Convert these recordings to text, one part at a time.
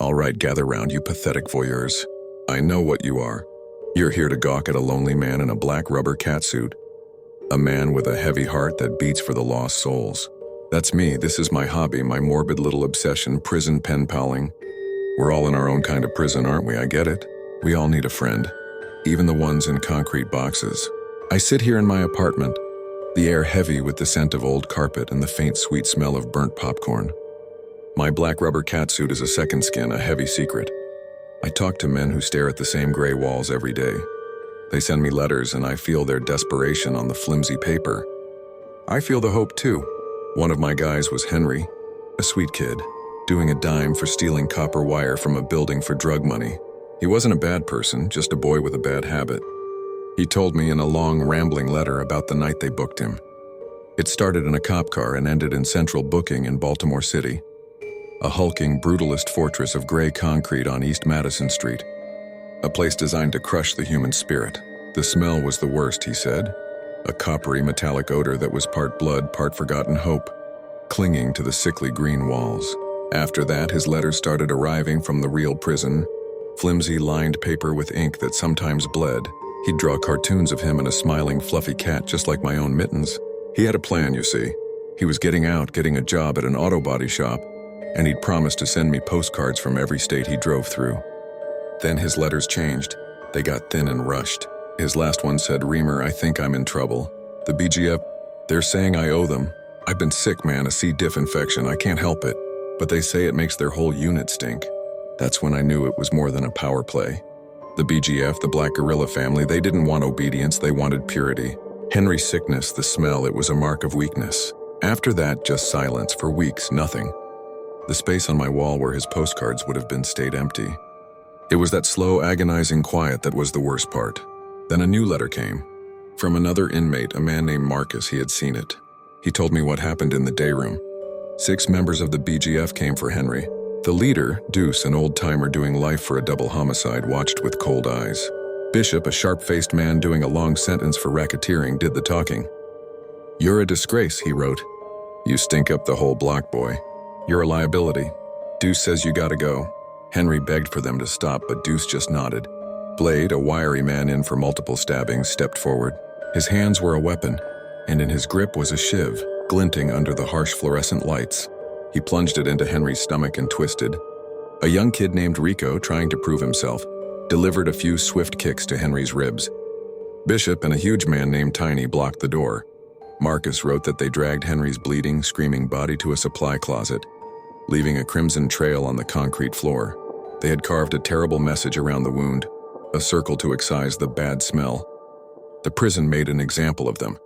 All right, gather round, you pathetic voyeurs. I know what you are. You're here to gawk at a lonely man in a black rubber catsuit. A man with a heavy heart that beats for the lost souls. That's me. This is my hobby, my morbid little obsession, prison pen palling. We're all in our own kind of prison, aren't we? I get it. We all need a friend, even the ones in concrete boxes. I sit here in my apartment, the air heavy with the scent of old carpet and the faint sweet smell of burnt popcorn. My black rubber catsuit is a second skin, a heavy secret. I talk to men who stare at the same gray walls every day. They send me letters and I feel their desperation on the flimsy paper. I feel the hope too. One of my guys was Henry, a sweet kid, doing a dime for stealing copper wire from a building for drug money. He wasn't a bad person, just a boy with a bad habit. He told me in a long, rambling letter about the night they booked him. It started in a cop car and ended in central booking in Baltimore City, a hulking, brutalist fortress of gray concrete on East Madison Street, a place designed to crush the human spirit. The smell was the worst, he said, a coppery metallic odor that was part blood, part forgotten hope, clinging to the sickly green walls. After that, his letters started arriving from the real prison, flimsy lined paper with ink that sometimes bled. He'd draw cartoons of him and a smiling, fluffy cat just like my own mittens. He had a plan, you see. He was getting out, getting a job at an auto body shop, and he'd promised to send me postcards from every state he drove through. Then his letters changed. They got thin and rushed. His last one said, "Reamer, I think I'm in trouble. The BGF, they're saying I owe them. I've been sick, man, a C. diff infection. I can't help it. But they say it makes their whole unit stink." That's when I knew it was more than a power play. The BGF, the Black Guerrilla family, they didn't want obedience, they wanted purity. Henry's sickness, the smell, it was a mark of weakness. After that, just silence. For weeks, nothing. The space on my wall where his postcards would have been stayed empty. It was that slow, agonizing quiet that was the worst part. Then a new letter came. From another inmate, a man named Marcus. He had seen it. He told me what happened in the day room. 6 members of the BGF came for Henry. The leader, Deuce, an old-timer doing life for a double homicide, watched with cold eyes. Bishop, a sharp-faced man doing a long sentence for racketeering, did the talking. "You're a disgrace," he wrote. "You stink up the whole block, boy. You're a liability. Deuce says you gotta go." Henry begged for them to stop, but Deuce just nodded. Blade, a wiry man in for multiple stabbings, stepped forward. His hands were a weapon, and in his grip was a shiv, glinting under the harsh fluorescent lights. He plunged it into Henry's stomach and twisted. A young kid named Rico, trying to prove himself, delivered a few swift kicks to Henry's ribs. Bishop and a huge man named Tiny blocked the door. Marcus wrote that they dragged Henry's bleeding, screaming body to a supply closet, leaving a crimson trail on the concrete floor. They had carved a terrible message around the wound, a circle to excise the bad smell. The prison made an example of them.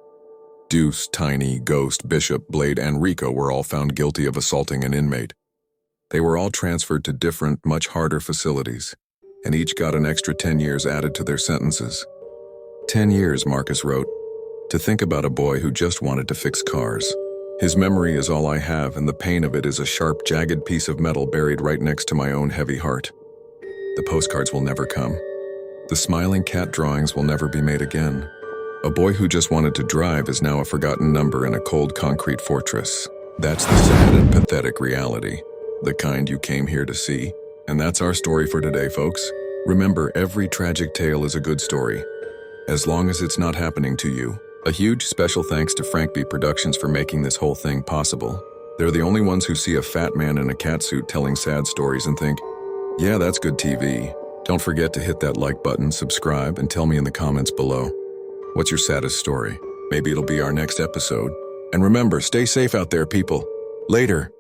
Deuce, Tiny, Ghost, Bishop, Blade, and Rico were all found guilty of assaulting an inmate. They were all transferred to different, much harder facilities, and each got an extra 10 years added to their sentences. 10 years, Marcus wrote, to think about a boy who just wanted to fix cars. His memory is all I have, and the pain of it is a sharp, jagged piece of metal buried right next to my own heavy heart. The postcards will never come. The smiling cat drawings will never be made again. A boy who just wanted to drive is now a forgotten number in a cold concrete fortress. That's the sad and pathetic reality, the kind you came here to see. And that's our story for today, folks. Remember, every tragic tale is a good story, as long as it's not happening to you. A huge special thanks to Frank B. Productions for making this whole thing possible. They're the only ones who see a fat man in a catsuit telling sad stories and think, yeah, that's good TV. Don't forget to hit that like button, subscribe, and tell me in the comments below. What's your saddest story? Maybe it'll be our next episode. And remember, stay safe out there, people. Later.